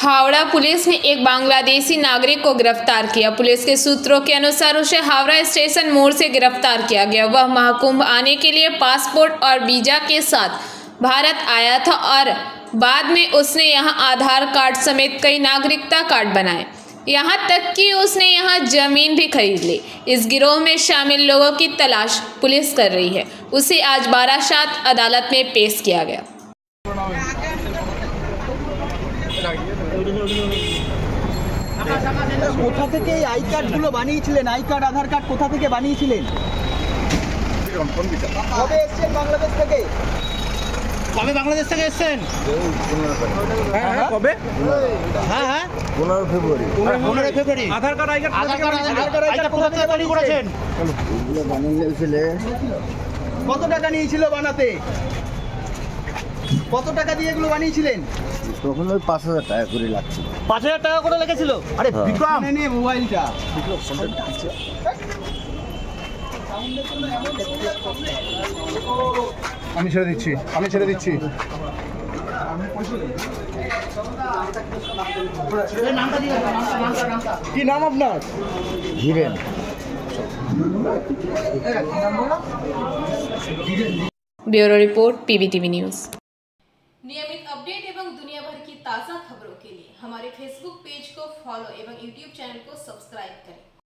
Howrah police ने एक बांग्लादेशी नागरिक को गिरफ्तार किया। पुलिस के सूत्रों के अनुसार उसे हावड़ा स्टेशन मोड़ से गिरफ्तार किया गया। वह महाकुंभ आने के लिए पासपोर्ट और वीजा के साथ भारत आया था और बाद में उसने यहां आधार कार्ड समेत कई नागरिकता कार्ड बनाए। यहां तक कि उसने यहां जमीन भी खरीद ली। इस गिरोह में शामिल लोगों की तलाश पुलिस कर रही है। उसे आज बारासात अदालत में पेश किया गया। কোথা থেকে এই আই কার্ডগুলো বানিয়েছিলেন? আই কার্ড, আধার কার্ড কোথা থেকে বানিয়েছিলেন? কবে এসেছেন বাংলাদেশ থেকে? কবে বাংলাদেশ থেকে এসেছেন? কবে? হ্যাঁ হ্যাঁ 15 ফেব্রুয়ারি। 15 ফেব্রুয়ারি। আধার কার্ড, আই কার্ড কোথা থেকে বানিয়ে করেছেন? এগুলো বানিয়েছিলে। কত টাকা নিয়েছিল বানাতে? কত টাকা দিয়ে এগুলো বানিয়েছিলেন? তখন ওই 5000 টাকা করে লাগছিল। 5000 টাকা করে লেগেছিল? আরে বিক্রম নে মোবাইলটা। বিক্রম ফোনটা আছে। আমি ছেড়ে দিচ্ছি। কি নাম আপনার? হিরেন। Bureau report PBTV news. नियमित अपडेट एवं दुनिया भर की ताज़ा खबरों के लिए हमारे फेसबुक पेज को फॉलो एवं यूट्यूब चैनल को सब्सक्राइब करें।